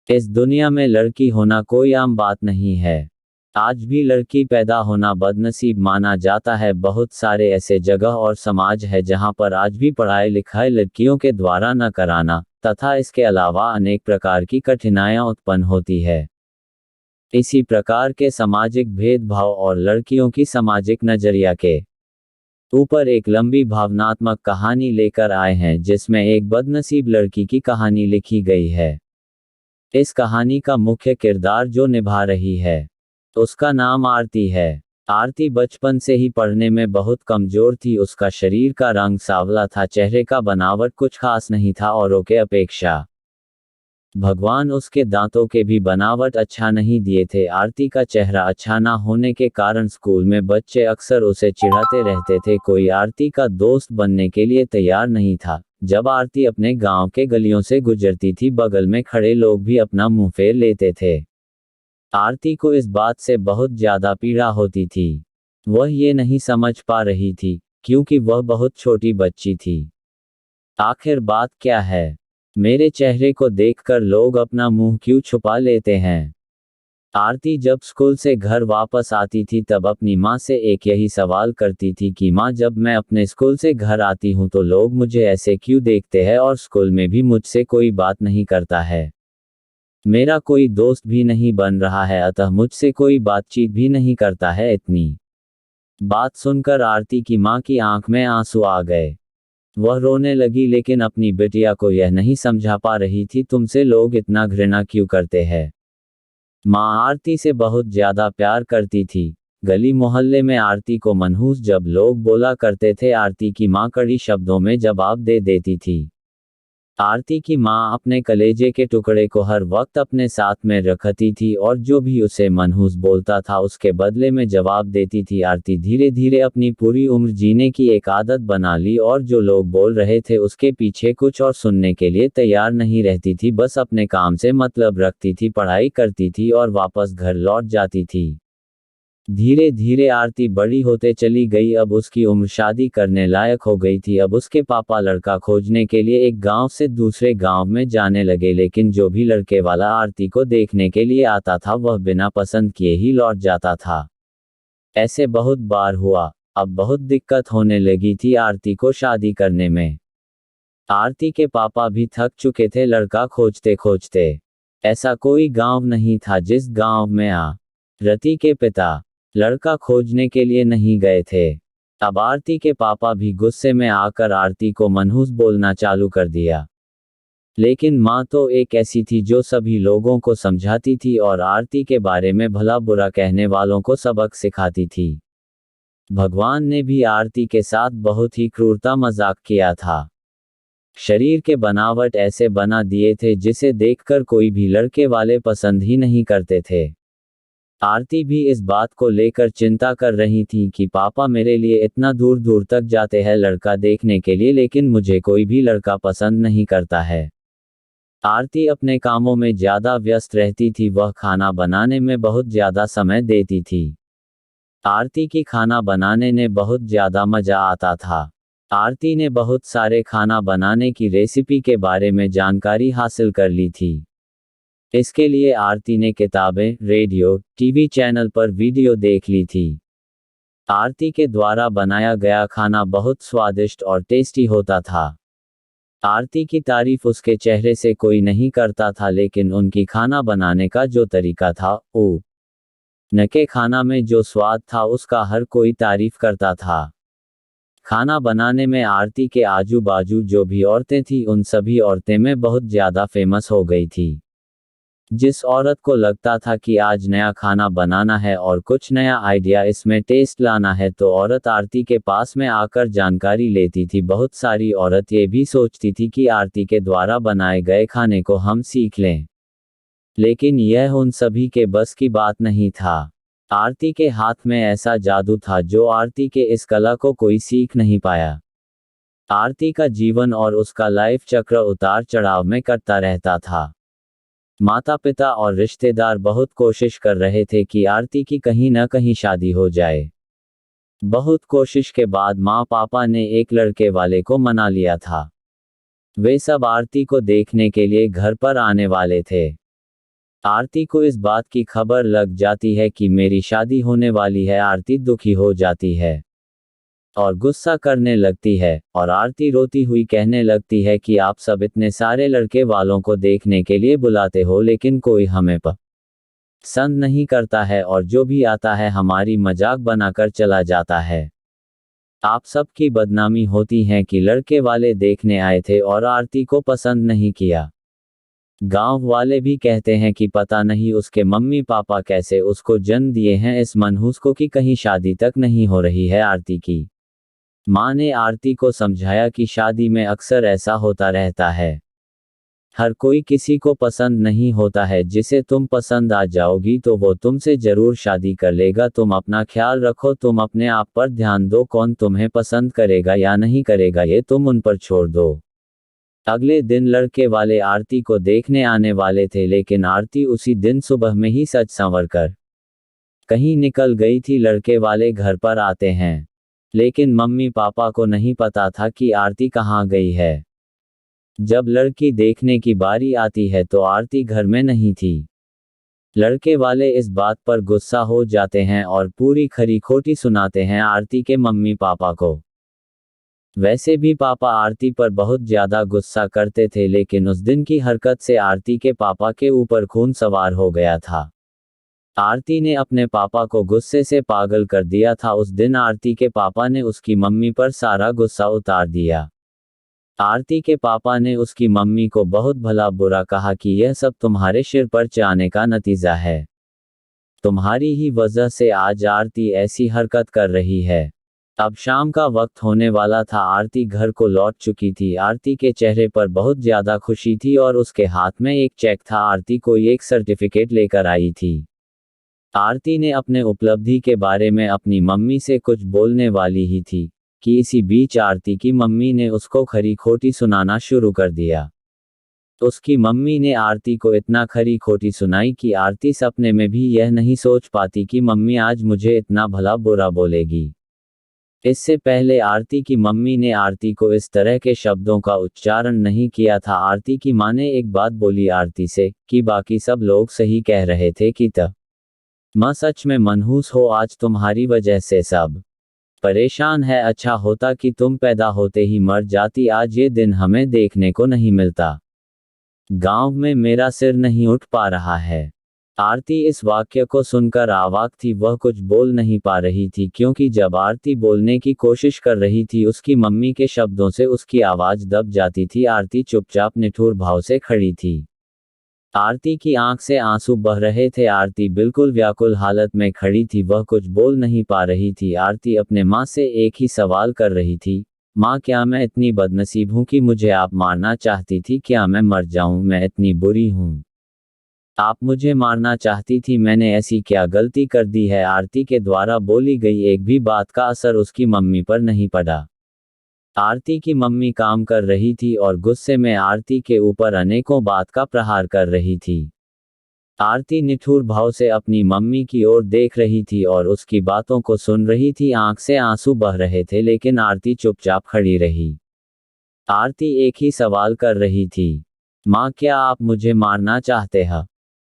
इस दुनिया में लड़की होना कोई आम बात नहीं है। आज भी लड़की पैदा होना बदनसीब माना जाता है। बहुत सारे ऐसे जगह और समाज है जहां पर आज भी पढ़ाई लिखाई लड़कियों के द्वारा न कराना तथा इसके अलावा अनेक प्रकार की कठिनाइयां उत्पन्न होती है। इसी प्रकार के सामाजिक भेदभाव और लड़कियों की सामाजिक नजरिया के ऊपर एक लंबी भावनात्मक कहानी लेकर आए हैं जिसमें एक बदनसीब लड़की की कहानी लिखी गई है। इस कहानी का मुख्य किरदार जो निभा रही है उसका नाम आरती है। आरती बचपन से ही पढ़ने में बहुत कमजोर थी। उसका शरीर का रंग सांवला था, चेहरे का बनावट कुछ खास नहीं था औरों के अपेक्षा। भगवान उसके दांतों के भी बनावट अच्छा नहीं दिए थे। आरती का चेहरा अच्छा ना होने के कारण स्कूल में बच्चे अक्सर उसे चिढ़ाते रहते थे। कोई आरती का दोस्त बनने के लिए तैयार नहीं था। जब आरती अपने गांव के गलियों से गुजरती थी, बगल में खड़े लोग भी अपना मुंह फेर लेते थे। आरती को इस बात से बहुत ज्यादा पीड़ा होती थी। वह ये नहीं समझ पा रही थी क्योंकि वह बहुत छोटी बच्ची थी। आखिर बात क्या है? मेरे चेहरे को देखकर लोग अपना मुंह क्यों छुपा लेते हैं? आरती जब स्कूल से घर वापस आती थी तब अपनी माँ से एक यही सवाल करती थी कि माँ, जब मैं अपने स्कूल से घर आती हूँ तो लोग मुझे ऐसे क्यों देखते हैं और स्कूल में भी मुझसे कोई बात नहीं करता है। मेरा कोई दोस्त भी नहीं बन रहा है, अतः मुझसे कोई बातचीत भी नहीं करता है। इतनी बात सुनकर आरती की माँ की आंख में आंसू आ गए। वह रोने लगी लेकिन अपनी बिटिया को यह नहीं समझा पा रही थी तुमसे लोग इतना घृणा क्यों करते हैं। माँ आरती से बहुत ज्यादा प्यार करती थी। गली मोहल्ले में आरती को मनहूस जब लोग बोला करते थे, आरती की माँ कड़ी शब्दों में जवाब दे देती थी। आरती की माँ अपने कलेजे के टुकड़े को हर वक्त अपने साथ में रखती थी और जो भी उसे मनहूस बोलता था उसके बदले में जवाब देती थी। आरती धीरे धीरे अपनी पूरी उम्र जीने की एक आदत बना ली और जो लोग बोल रहे थे उसके पीछे कुछ और सुनने के लिए तैयार नहीं रहती थी। बस अपने काम से मतलब रखती थी, पढ़ाई करती थी और वापस घर लौट जाती थी। धीरे धीरे आरती बड़ी होते चली गई। अब उसकी उम्र शादी करने लायक हो गई थी। अब उसके पापा लड़का खोजने के लिए एक गांव से दूसरे गांव में जाने लगे, लेकिन जो भी लड़के वाला आरती को देखने के लिए आता था वह बिना पसंद किए ही लौट जाता था। ऐसे बहुत बार हुआ। अब बहुत दिक्कत होने लगी थी आरती को शादी करने में। आरती के पापा भी थक चुके थे लड़का खोजते खोजते। ऐसा कोई गांव नहीं था जिस गांव में आरती के पिता लड़का खोजने के लिए नहीं गए थे। अब आरती के पापा भी गुस्से में आकर आरती को मनहूस बोलना चालू कर दिया। लेकिन माँ तो एक ऐसी थी जो सभी लोगों को समझाती थी और आरती के बारे में भला बुरा कहने वालों को सबक सिखाती थी। भगवान ने भी आरती के साथ बहुत ही क्रूरता मजाक किया था। शरीर के बनावट ऐसे बना दिए थे जिसे देखकर कोई भी लड़के वाले पसंद ही नहीं करते थे। आरती भी इस बात को लेकर चिंता कर रही थी कि पापा मेरे लिए इतना दूर दूर तक जाते हैं लड़का देखने के लिए, लेकिन मुझे कोई भी लड़का पसंद नहीं करता है। आरती अपने कामों में ज्यादा व्यस्त रहती थी। वह खाना बनाने में बहुत ज्यादा समय देती थी। आरती की खाना बनाने में बहुत ज्यादा मजा आता था। आरती ने बहुत सारे खाना बनाने की रेसिपी के बारे में जानकारी हासिल कर ली थी। इसके लिए आरती ने किताबें, रेडियो, टीवी चैनल पर वीडियो देख ली थी। आरती के द्वारा बनाया गया खाना बहुत स्वादिष्ट और टेस्टी होता था। आरती की तारीफ उसके चेहरे से कोई नहीं करता था, लेकिन उनकी खाना बनाने का जो तरीका था, उनके खाना में जो स्वाद था उसका हर कोई तारीफ करता था। खाना बनाने में आरती के आजू बाजू जो भी औरतें थीं उन सभी औरतें में बहुत ज्यादा फेमस हो गई थी। जिस औरत को लगता था कि आज नया खाना बनाना है और कुछ नया आइडिया इसमें टेस्ट लाना है तो औरत आरती के पास में आकर जानकारी लेती थी। बहुत सारी औरत ये भी सोचती थी कि आरती के द्वारा बनाए गए खाने को हम सीख लें, लेकिन यह उन सभी के बस की बात नहीं था। आरती के हाथ में ऐसा जादू था जो आरती के इस कला को कोई सीख नहीं पाया। आरती का जीवन और उसका लाइफ चक्र उतार चढ़ाव में कटता रहता था। माता पिता और रिश्तेदार बहुत कोशिश कर रहे थे कि आरती की कहीं न कहीं शादी हो जाए। बहुत कोशिश के बाद माँ पापा ने एक लड़के वाले को मना लिया था। वे सब आरती को देखने के लिए घर पर आने वाले थे। आरती को इस बात की खबर लग जाती है कि मेरी शादी होने वाली है। आरती दुखी हो जाती है और गुस्सा करने लगती है, और आरती रोती हुई कहने लगती है कि आप सब इतने सारे लड़के वालों को देखने के लिए बुलाते हो, लेकिन कोई हमें पसंद नहीं करता है, और जो भी आता है हमारी मजाक बनाकर चला जाता है। आप सब की बदनामी होती है कि लड़के वाले देखने आए थे और आरती को पसंद नहीं किया। गांव वाले भी कहते हैं कि पता नहीं उसके मम्मी पापा कैसे उसको जन्म दिए हैं इस मनहूस को कि कहीं शादी तक नहीं हो रही है। आरती की माँ ने आरती को समझाया कि शादी में अक्सर ऐसा होता रहता है, हर कोई किसी को पसंद नहीं होता है। जिसे तुम पसंद आ जाओगी तो वो तुमसे जरूर शादी कर लेगा। तुम अपना ख्याल रखो, तुम अपने आप पर ध्यान दो, कौन तुम्हें पसंद करेगा या नहीं करेगा ये तुम उन पर छोड़ दो। अगले दिन लड़के वाले आरती को देखने आने वाले थे, लेकिन आरती उसी दिन सुबह में ही सज संवर कर कहीं निकल गई थी। लड़के वाले घर पर आते हैं, लेकिन मम्मी पापा को नहीं पता था कि आरती कहाँ गई है। जब लड़की देखने की बारी आती है तो आरती घर में नहीं थी। लड़के वाले इस बात पर गुस्सा हो जाते हैं और पूरी खरी खोटी सुनाते हैं आरती के मम्मी पापा को। वैसे भी पापा आरती पर बहुत ज्यादा गुस्सा करते थे, लेकिन उस दिन की हरकत से आरती के पापा के ऊपर खून सवार हो गया था। आरती ने अपने पापा को गुस्से से पागल कर दिया था। उस दिन आरती के पापा ने उसकी मम्मी पर सारा गुस्सा उतार दिया। आरती के पापा ने उसकी मम्मी को बहुत भला बुरा कहा कि यह सब तुम्हारे सिर पर चाने का नतीजा है। तुम्हारी ही वजह से आज आरती ऐसी हरकत कर रही है। अब शाम का वक्त होने वाला था। आरती घर को लौट चुकी थी। आरती के चेहरे पर बहुत ज्यादा खुशी थी और उसके हाथ में एक चेक था। आरती कोई एक सर्टिफिकेट लेकर आई थी। आरती ने अपने उपलब्धि के बारे में अपनी मम्मी से कुछ बोलने वाली ही थी कि इसी बीच आरती की मम्मी ने उसको खरी खोटी सुनाना शुरू कर दिया। उसकी मम्मी ने आरती को इतना खरी खोटी सुनाई कि आरती सपने में भी यह नहीं सोच पाती कि मम्मी आज मुझे इतना भला बुरा बोलेगी। इससे पहले आरती की मम्मी ने आरती को इस तरह के शब्दों का उच्चारण नहीं किया था। आरती की माँ ने एक बात बोली आरती से कि बाकी सब लोग सही कह रहे थे कि माँ सच में मनहूस हो, आज तुम्हारी वजह से सब परेशान है। अच्छा होता कि तुम पैदा होते ही मर जाती, आज ये दिन हमें देखने को नहीं मिलता। गांव में मेरा सिर नहीं उठ पा रहा है। आरती इस वाक्य को सुनकर अवाक थी। वह कुछ बोल नहीं पा रही थी, क्योंकि जब आरती बोलने की कोशिश कर रही थी उसकी मम्मी के शब्दों से उसकी आवाज दब जाती थी। आरती चुपचाप निठुर भाव से खड़ी थी। आरती की आंख से आंसू बह रहे थे। आरती बिल्कुल व्याकुल हालत में खड़ी थी, वह कुछ बोल नहीं पा रही थी। आरती अपने माँ से एक ही सवाल कर रही थी, माँ क्या मैं इतनी बदनसीब हूँ कि मुझे आप मारना चाहती थी? क्या मैं मर जाऊँ? मैं इतनी बुरी हूँ? आप मुझे मारना चाहती थी? मैंने ऐसी क्या गलती कर दी है? आरती के द्वारा बोली गई एक भी बात का असर उसकी मम्मी पर नहीं पड़ा। आरती की मम्मी काम कर रही थी और गुस्से में आरती के ऊपर अनेकों बात का प्रहार कर रही थी। आरती निठुर भाव से अपनी मम्मी की ओर देख रही थी और उसकी बातों को सुन रही थी। आंख से आंसू बह रहे थे, लेकिन आरती चुपचाप खड़ी रही। आरती एक ही सवाल कर रही थी, माँ क्या आप मुझे मारना चाहते हैं?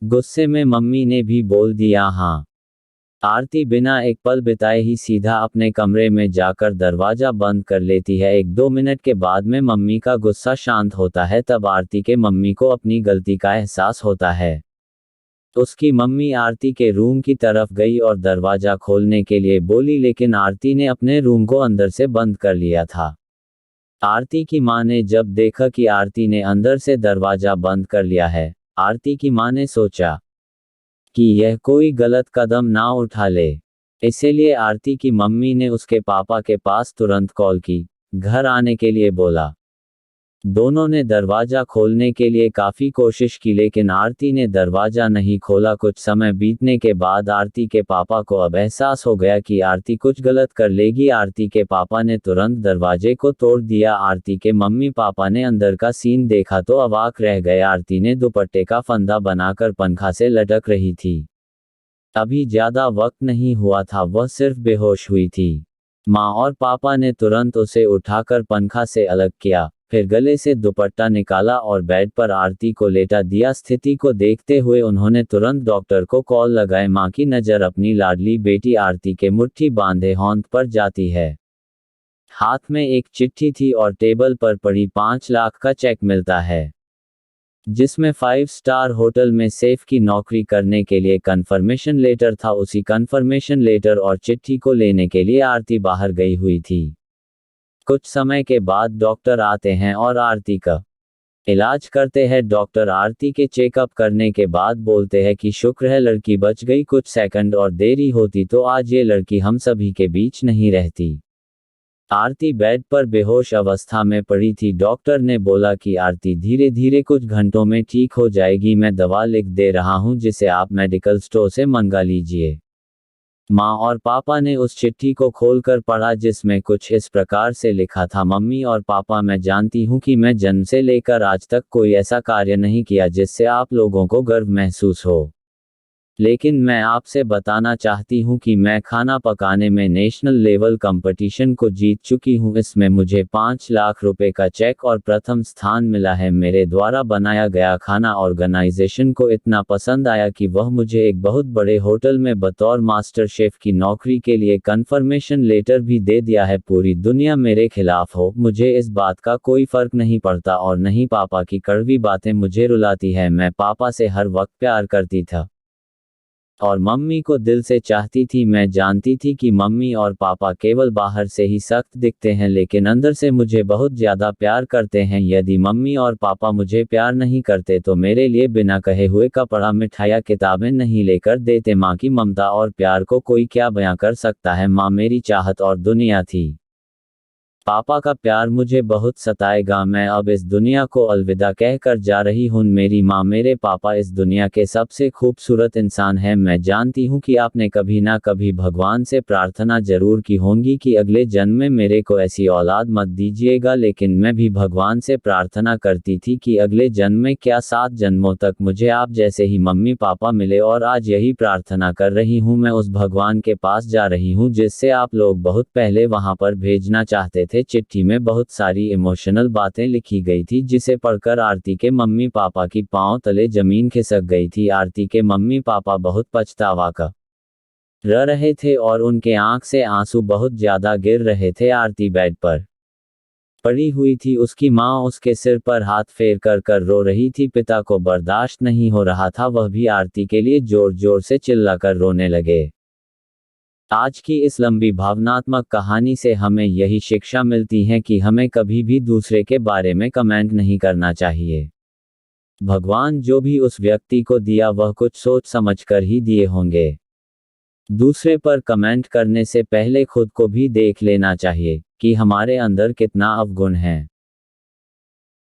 गुस्से में मम्मी ने भी बोल दिया हाँ। आरती बिना एक पल बिताए ही सीधा अपने कमरे में जाकर दरवाजा बंद कर लेती है। 1-2 मिनट के बाद में मम्मी का गुस्सा शांत होता है। तब आरती के मम्मी को अपनी गलती का एहसास होता है। उसकी मम्मी आरती के रूम की तरफ गई और दरवाजा खोलने के लिए बोली, लेकिन आरती ने अपने रूम को अंदर से बंद कर लिया था। आरती की माँ ने जब देखा कि आरती ने अंदर से दरवाजा बंद कर लिया है, आरती की माँ ने सोचा कि यह कोई गलत कदम ना उठा ले। इसीलिए आरती की मम्मी ने उसके पापा के पास तुरंत कॉल की, घर आने के लिए बोला। दोनों ने दरवाजा खोलने के लिए काफी कोशिश की, लेकिन आरती ने दरवाजा नहीं खोला। कुछ समय बीतने के बाद आरती के पापा को अब एहसास हो गया कि आरती कुछ गलत कर लेगी। आरती के पापा ने तुरंत दरवाजे को तोड़ दिया। आरती के मम्मी पापा ने अंदर का सीन देखा तो अवाक रह गए। आरती ने दुपट्टे का फंदा बनाकर पंखा से लटक रही थी। अभी ज्यादा वक्त नहीं हुआ था, वह सिर्फ बेहोश हुई थी। माँ और पापा ने तुरंत उसे उठाकर पंखा से अलग किया, फिर गले से दुपट्टा निकाला और बेड पर आरती को लेटा दिया। स्थिति को देखते हुए उन्होंने तुरंत डॉक्टर को कॉल लगाए। मां की नज़र अपनी लाडली बेटी आरती के मुट्ठी बांधे होंठ पर जाती है। हाथ में एक चिट्ठी थी और टेबल पर पड़ी 5 लाख का चेक मिलता है, जिसमें 5 स्टार होटल में सेफ की नौकरी करने के लिए कन्फर्मेशन लेटर था। उसी कन्फर्मेशन लेटर और चिट्ठी को लेने के लिए आरती बाहर गई हुई थी। कुछ समय के बाद डॉक्टर आते हैं और आरती का इलाज करते हैं। डॉक्टर आरती के चेकअप करने के बाद बोलते हैं कि शुक्र है लड़की बच गई। कुछ सेकंड और देरी होती तो आज ये लड़की हम सभी के बीच नहीं रहती। आरती बेड पर बेहोश अवस्था में पड़ी थी। डॉक्टर ने बोला कि आरती धीरे धीरे कुछ घंटों में ठीक हो जाएगी। मैं दवा लिख दे रहा हूं जिसे आप मेडिकल स्टोर से मंगा लीजिए। माँ और पापा ने उस चिट्ठी को खोलकर पढ़ा जिसमें कुछ इस प्रकार से लिखा था, मम्मी और पापा, मैं जानती हूँ कि मैं जन्म से लेकर आज तक कोई ऐसा कार्य नहीं किया जिससे आप लोगों को गर्व महसूस हो, लेकिन मैं आपसे बताना चाहती हूँ कि मैं खाना पकाने में नेशनल लेवल कंपटीशन को जीत चुकी हूँ। इसमें मुझे 5 लाख रुपए का चेक और प्रथम स्थान मिला है। मेरे द्वारा बनाया गया खाना ऑर्गेनाइजेशन को इतना पसंद आया कि वह मुझे एक बहुत बड़े होटल में बतौर मास्टर शेफ की नौकरी के लिए कन्फर्मेशन लेटर भी दे दिया है। पूरी दुनिया मेरे खिलाफ हो, मुझे इस बात का कोई फर्क नहीं पड़ता और नहीं पापा की कड़वी बातें मुझे रुलाती है। मैं पापा से हर वक्त प्यार करती था और मम्मी को दिल से चाहती थी। मैं जानती थी कि मम्मी और पापा केवल बाहर से ही सख्त दिखते हैं लेकिन अंदर से मुझे बहुत ज़्यादा प्यार करते हैं। यदि मम्मी और पापा मुझे प्यार नहीं करते तो मेरे लिए बिना कहे हुए कपड़ा, मिठाइयाँ, किताबें नहीं लेकर देते। माँ की ममता और प्यार को कोई क्या बयां कर सकता है। माँ मेरी चाहत और दुनिया थी। पापा का प्यार मुझे बहुत सताएगा। मैं अब इस दुनिया को अलविदा कहकर जा रही हूँ। मेरी माँ, मेरे पापा इस दुनिया के सबसे खूबसूरत इंसान हैं। मैं जानती हूँ कि आपने कभी ना कभी भगवान से प्रार्थना जरूर की होंगी कि अगले जन्म में मेरे को ऐसी औलाद मत दीजिएगा, लेकिन मैं भी भगवान से प्रार्थना करती थी कि अगले जन्म में क्या 7 जन्मों तक मुझे आप जैसे ही मम्मी पापा मिले। और आज यही प्रार्थना कर रही हूँ। मैं उस भगवान के पास जा रही हूँ जिससे आप लोग बहुत पहले वहाँ पर भेजना चाहते थे। चिट्ठी में बहुत सारी इमोशनल बातें लिखी गई थी जिसे पढ़कर आरती के मम्मी पापा की पांव तले जमीन खिसक गई थी। आरती के मम्मी पापा बहुत पछतावा कर रहे थे और उनके आंख से आंसू बहुत ज्यादा गिर रहे थे। आरती बेड पर पड़ी हुई थी। उसकी माँ उसके सिर पर हाथ फेर कर रो रही थी। पिता को बर्दाश्त नहीं हो रहा था, वह भी आरती के लिए जोर जोर से चिल्लाकर रोने लगे। आज की इस लंबी भावनात्मक कहानी से हमें यही शिक्षा मिलती है कि हमें कभी भी दूसरे के बारे में कमेंट नहीं करना चाहिए। भगवान जो भी उस व्यक्ति को दिया वह कुछ सोच समझ कर ही दिए होंगे। दूसरे पर कमेंट करने से पहले खुद को भी देख लेना चाहिए कि हमारे अंदर कितना अवगुण है।